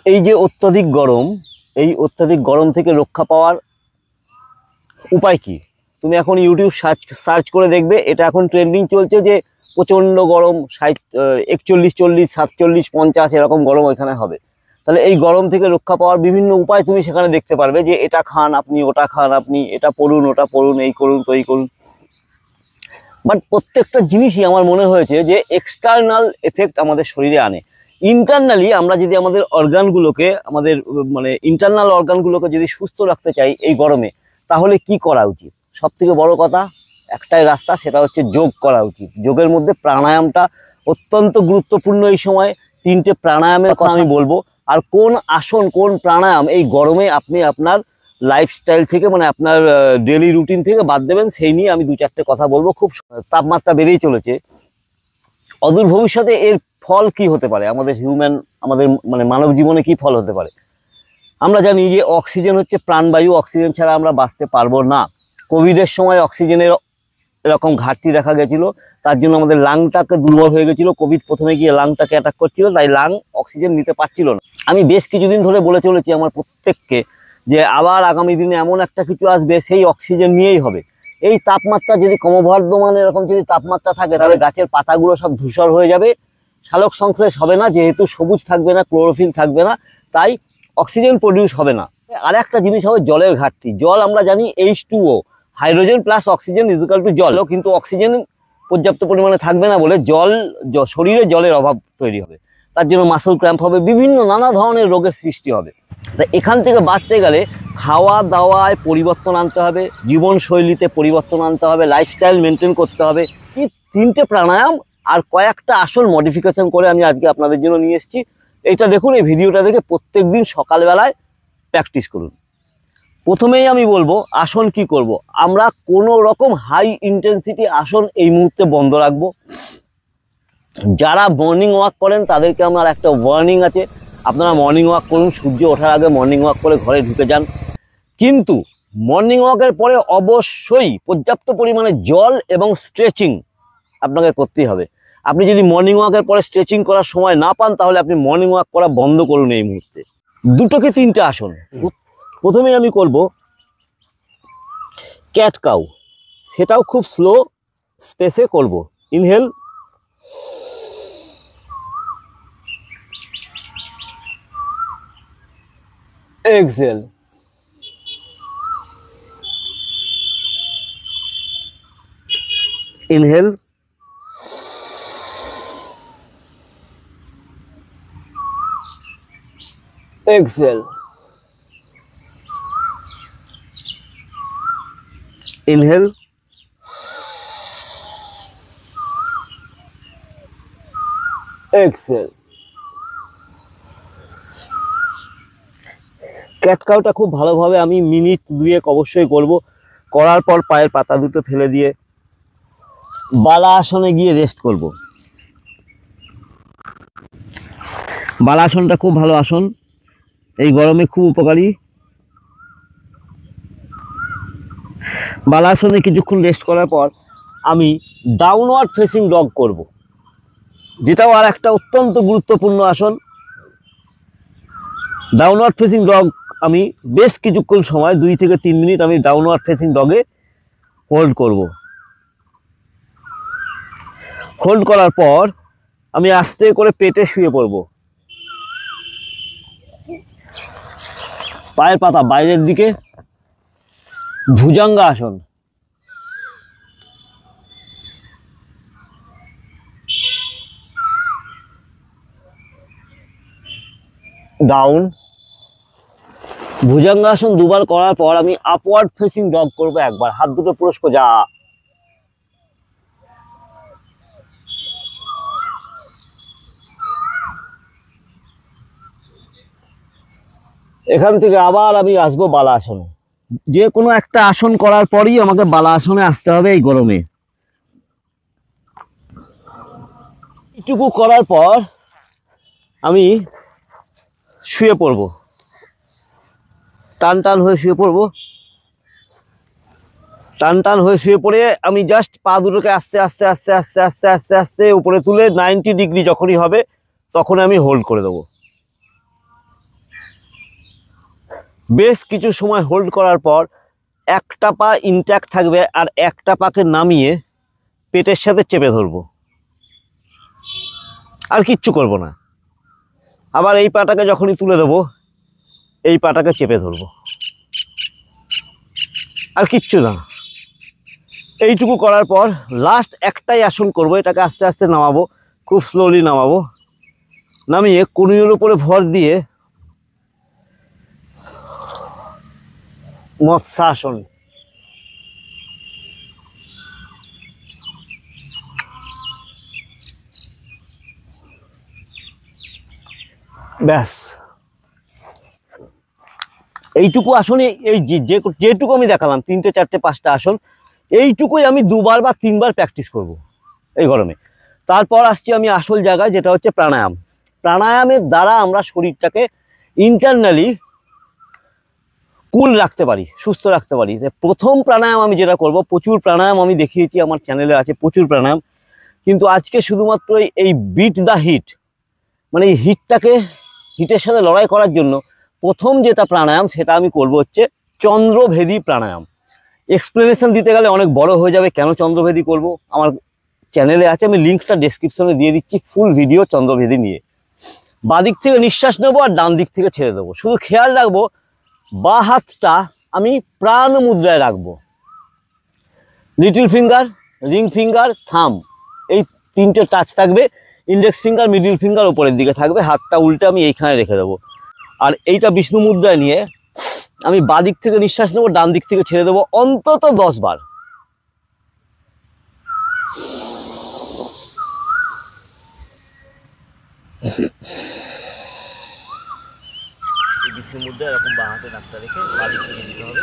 এই যে অত্যধিক গরম, এই অত্যধিক গরম থেকে রক্ষা পাওয়ার উপায় কি? তুমি এখন ইউটিউব সার্চ করে দেখবে, এটা এখন ট্রেন্ডিং চলছে যে প্রচণ্ড গরম, 41, 40, 47, 50 এরকম গরম ওইখানে হবে। তাহলে এই গরম থেকে রক্ষা পাওয়ার বিভিন্ন উপায় তুমি সেখানে দেখতে পারবে, যে এটা খান আপনি, ওটা খান আপনি, এটা পড়ুন, ওটা পড়ুন, এই করুন, তো এই করুন। বাট প্রত্যেকটা জিনিসই আমার মনে হয়েছে যে এক্সটার্নাল এফেক্ট আমাদের শরীরে আনে। ইন্টারনালি আমরা যদি আমাদের অর্গানগুলোকে, আমাদের মানে ইন্টারনাল অর্গানগুলোকে যদি সুস্থ রাখতে চাই এই গরমে, তাহলে কি করা উচিত? সব থেকে বড় কথা একটাই রাস্তা, সেটা হচ্ছে যোগ করা উচিত। যোগের মধ্যে প্রাণায়ামটা অত্যন্ত গুরুত্বপূর্ণ। এই সময় 3টে প্রাণায়ামের কথা আমি বলবো। আর কোন আসন, কোন প্রাণায়াম এই গরমে আপনি আপনার লাইফস্টাইল থেকে, মানে আপনার ডেলি রুটিন থেকে বাদ দেবেন, সেই নিয়ে আমি 2-4টে কথা বলবো। খুব তাপমাত্রা বেড়েই চলেছে, অদূর ভবিষ্যতে এর ফল কি হতে পারে আমাদের আমাদের মানে মানব জীবনে কি ফল হতে পারে? আমরা জানি যে অক্সিজেন হচ্ছে প্রাণবায়ু, অক্সিজেন ছাড়া আমরা বাঁচতে পারবো না। কোভিডের সময় অক্সিজেনের এরকম ঘাটতি দেখা গেছিলো, তার জন্য আমাদের লাংটাকে দুর্বল হয়ে গেছিলো। কোভিড প্রথমে গিয়ে লাংটাকে অ্যাটাক করছিল, তাই লাং অক্সিজেন নিতে পারছিল না। আমি বেশ কিছুদিন ধরে বলে চলেছি আমার প্রত্যেককে যে আবার আগামী দিনে এমন একটা কিছু আসবে, সেই অক্সিজেন নিয়েই হবে। এই তাপমাত্রা যদি ক্রমবর্ধমান এরকম যদি তাপমাত্রা থাকে, তাহলে গাছের পাতাগুলো সব ধূসর হয়ে যাবে, সালোক সংশ্লেষ হবে না, যেহেতু সবুজ থাকবে না, ক্লোরোফিল থাকবে না, তাই অক্সিজেন প্রডিউস হবে না। আর একটা জিনিস হবে জলের ঘাটতি। জল আমরা জানি H2O, hydrogen plus oxygen equal to জল, কিন্তু অক্সিজেন পর্যাপ্ত পরিমাণে থাকবে না বলে শরীরে জলের অভাব তৈরি হবে। তার জন্য মাসল ক্র্যাম্প হবে, বিভিন্ন নানা ধরনের রোগের সৃষ্টি হবে। তা এখান থেকে বাঁচতে গেলে খাওয়া দাওয়ায় পরিবর্তন আনতে হবে, জীবনশৈলীতে পরিবর্তন আনতে হবে, লাইফস্টাইল মেনটেন করতে হবে। এই 3টে প্রাণায়াম আর কয়েকটা আসন মডিফিকেশন করে আমি আজকে আপনাদের জন্য নিয়ে এসেছি। এইটা দেখুন, এই ভিডিওটা দেখে প্রত্যেক দিন সকালবেলায় প্র্যাকটিস করুন। প্রথমেই আমি বলবো আসন কি করব। আমরা কোনো রকম হাই ইন্টেন্সিটি আসন এই মুহূর্তে বন্ধ রাখবো। যারা মর্নিং ওয়াক করেন তাদেরকে আমার একটা ওয়ার্নিং আছে, আপনারা মর্নিং ওয়াক করুন, সূর্য ওঠার আগে মর্নিং ওয়াক করে ঘরে ঢুকে যান। কিন্তু মর্নিং ওয়াকের পরে অবশ্যই পর্যাপ্ত পরিমাণে জল এবং স্ট্রেচিং আপনাকে করতেই হবে। আপনি যদি মর্নিং ওয়াকের পরে স্ট্রেচিং করার সময় না পান, তাহলে আপনি মর্নিং ওয়াক করা বন্ধ করুন এই মুহূর্তে। 2 থেকে 3টে আসন। প্রথমেই আমি করব ক্যাট কাউ, সেটাও খুব স্লো স্পেসে করব। Inhale, exhale, inhale, exhale, inhale, exhale. Cat কাউটা খুব ভালোভাবে আমি মিনিট 2 অবশ্যই করব। করার পর পায়ের পাতা দুটো ফেলে দিয়ে বালা আসনে গিয়ে রেস্ট করব। বালা আসনটা খুব ভালো আসন, এই গরমে খুব উপকারী। বালা আসনে কিছুক্ষণ রেস্ট করার পর আমি ডাউনওয়ার্ড ফেসিং ডগ করব, যেটাও আর একটা অত্যন্ত গুরুত্বপূর্ণ আসন। ডাউনওয়ার্ড ফেসিং ডগ আমি বেশ কিছুক্ষণ সময় 2 থেকে 3 মিনিট আমি ডাউনওয়ার্ড ফেসিং ডগে হোল্ড করব। হোল্ড করার পর আমি আস্তে করে পেটে শুয়ে পড়ব, পায়ের পাতা বাইরের দিকে, ভুজঙ্গ আসন। ডাউন, ভুজঙ্গাসন 2বার করার পর আমি আপওয়ার্ড ফেসিং ডগ করব একবার, হাত দুটো পুরো সোজা। এখান থেকে আবার আমি আসবো বালা আসনে। যে কোনো একটা আসন করার পরই আমাকে বালা আসনে আসতে হবে এই গরমে। এইটুকু করার পর আমি শুয়ে পড়ব, টান টান হয়ে শুয়ে পড়ব। টান টান হয়ে শুয়ে পড়ে আমি জাস্ট পা দুটোকে আস্তে আস্তে আস্তে আস্তে আস্তে আস্তে আস্তে উপরে তুলে 90 ডিগ্রি যখনই হবে তখন আমি হোল্ড করে দেবো। বেশ কিছু সময় হোল্ড করার পর একটা পা ইনট্যাক্ট থাকবে আর একটা পাকে নামিয়ে পেটের সাথে চেপে ধরবো, আর কিচ্ছু করব না। আবার এই পাটাকে যখনই তুলে দেবো এই পাটাকে চেপে ধরবো, আর কিচ্ছু না। এইটুকু করার পর লাস্ট একটাই আসন করব, এটাকে আস্তে আস্তে নামাবো, খুব স্লোলি নামাবো, নামিয়ে কনুইয়ের উপরে ভর দিয়ে মৎস্যাসন। ব্যাস, এইটুকু আসনে এই যেটুকু আমি দেখালাম 3টে 4টে 5টা আসন, এইটুকুই আমি 2বার বা 3বার প্র্যাকটিস করব এই গরমে। তারপর আসছি আমি আসল জায়গায়, যেটা হচ্ছে প্রাণায়াম। প্রাণায়ামের দ্বারা আমরা শরীরটাকে ইন্টারনালি কুল রাখতে পারি, সুস্থ রাখতে পারি। প্রথম প্রাণায়াম আমি যেটা করব, প্রচুর প্রাণায়াম আমি দেখিয়েছি, আমার চ্যানেলে আছে প্রচুর প্রাণায়াম, কিন্তু আজকে শুধুমাত্র এই বিট দ্য হিট, মানে এই হিটের সাথে লড়াই করার জন্য প্রথম যেটা প্রাণায়াম সেটা আমি করব হচ্ছে চন্দ্রভেদী প্রাণায়াম। এক্সপ্লেনেশন দিতে গেলে অনেক বড় হয়ে যাবে, কেন চন্দ্রভেদী করব আমার চ্যানেলে আছে, আমি লিঙ্কটা ডেসক্রিপশনে দিয়ে দিচ্ছি, ফুল ভিডিও চন্দ্রভেদী নিয়ে। বাদিক থেকে নিঃশ্বাস নেবো আর ডান দিক থেকে ছেড়ে দেবো। শুধু খেয়াল রাখবো বা হাতটা আমি প্রাণ মুদ্রায় রাখবো, লিটল ফিঙ্গার, রিং ফিঙ্গার, থাম, এই 3টে টাচ থাকবে, ইন্ডেক্স ফিঙ্গার মিডল ফিঙ্গার উপরের দিকে থাকবে, হাতটা উল্টে আমি এইখানে রেখে দেবো। আর এইটা বিষ্ণু মুদ্রায় নিয়ে আমি বাদিক থেকে নিঃশ্বাস নেবো, ডান দিক থেকে ছেড়ে দেবো অন্তত 10 বার। বিষ্ণু মুদ্রা এরকম বাঁ হাতে নাকটা রেখে বাদিক থেকে দিতে হবে।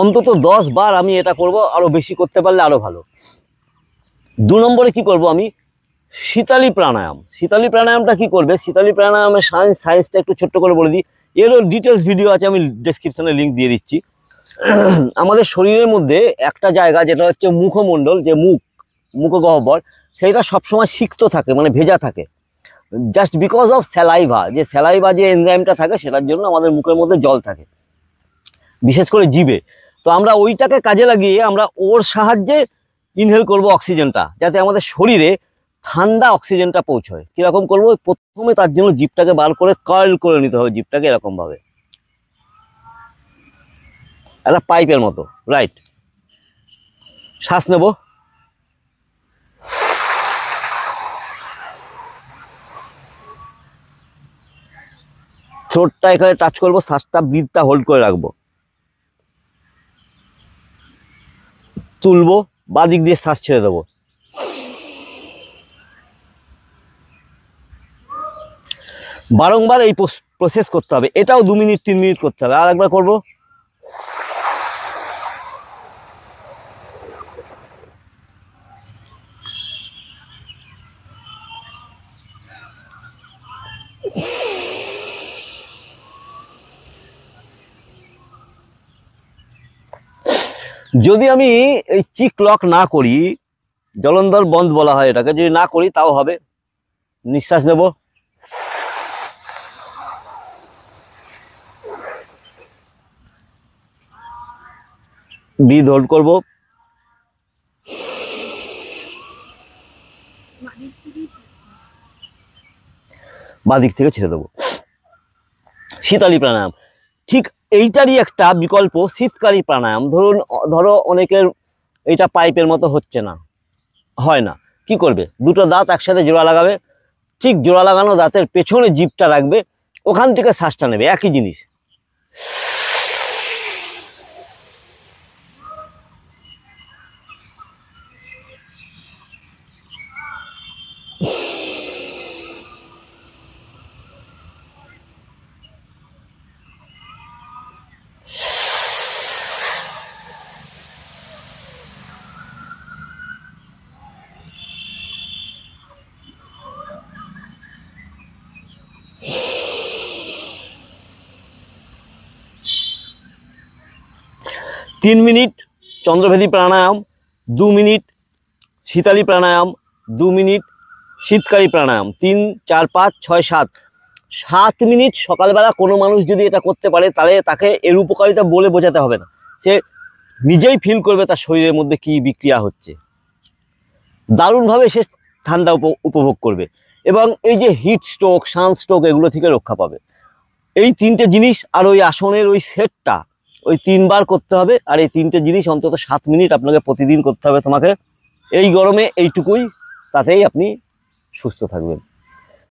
অন্তত 10 বার আমি এটা করব, আরো বেশি করতে পারলে আরো ভালো। 2 নম্বরে কি করব আমি, শীতালী প্রাণায়াম। শীতালী প্রাণায়ামটা কি করবে, শীতালী প্রাণায়ামের সায়েন্সটা একটু ছোট্ট করে বলে দিই, এরও ডিটেলস ভিডিও আছে, আমি ডেসক্রিপশনে লিঙ্ক দিয়ে দিচ্ছি। আমাদের শরীরের মধ্যে একটা জায়গা যেটা হচ্ছে মুখমণ্ডল, যে মুখগহ্বর, সেইটা সবসময় সিক্ত থাকে, মানে ভেজা থাকে, জাস্ট বিকজ অফ স্যালাইভা। যে স্যালাইভা যে এনজাইমটা থাকে সেটার জন্য আমাদের মুখের মধ্যে জল থাকে, বিশেষ করে জিভে। তো আমরা ওইটাকে কাজে লাগিয়ে আমরা ওর সাহায্যে ইনহেল করব অক্সিজেনটা, যাতে আমাদের শরীরে ঠান্ডা অক্সিজেনটা পৌঁছয়। কীরকম করবো, প্রথমে তার জন্য জিভটাকে বার করে কার্ল করে নিতে হবে, জিভটাকে এরকমভাবে একটা পাইপের মতো, রাইট। শ্বাস নেব, থ্রোটটা এখানে টাচ করবো, শ্বাসটা ব্রিথটা হোল্ড করে রাখবো, তুলবো, বাঁ দিক দিয়ে শ্বাস ছেড়ে দেবো। বারংবার এই প্রসেস করতে হবে, এটাও 2 মিনিট 3 মিনিট করতে হবে। আর একবার করবো, যদি আমি এই চিক লক না করি, জলন্ধর বন্ধ বলা হয় এটাকে, যদি না করি তাও হবে। নিঃশ্বাস নেব, ব্রিথ হোল্ড করবো, বাদিক থেকে ছেড়ে দেবো। শীতালী প্রাণায়াম ঠিক এইটারই একটা বিকল্প, শীতকালী প্রাণায়াম। ধরো অনেকের এইটা পাইপের মতো হচ্ছে না, হয় না, কি করবে, দুটো দাঁত একসাথে জোড়া লাগাবে, ঠিক জোড়া লাগানো দাঁতের পেছনে জিভটা রাখবে, ওখান থেকে শ্বাসটা নেবে, একই জিনিস। 3 মিনিট চন্দ্রভেদী প্রাণায়াম, 2 মিনিট শীতালী প্রাণায়াম, 2 মিনিট শীতকালী প্রাণায়াম, 3, 4, 5, 6, 7 মিনিট সকালবেলা কোনো মানুষ যদি এটা করতে পারে তাহলে তাকে এর উপকারিতা বলে বোঝাতে হবে না, সে নিজেই ফিল করবে তার শরীরের মধ্যে কী বিক্রিয়া হচ্ছে, দারুণভাবে সে ঠান্ডা উপভোগ করবে এবং এই যে হিট স্ট্রোক, সানস্ট্রোক এগুলো থেকে রক্ষা পাবে। এই 3টে জিনিস আর ওই আসনের ওই সেটটা ওই 3 বার করতে হবে। আর এই 3টে জিনিস অন্তত 7 মিনিট আপনাকে প্রতিদিন করতে হবে তোমাকে। এই গরমে এইটুকুই, তাতেই আপনি সুস্থ থাকবেন।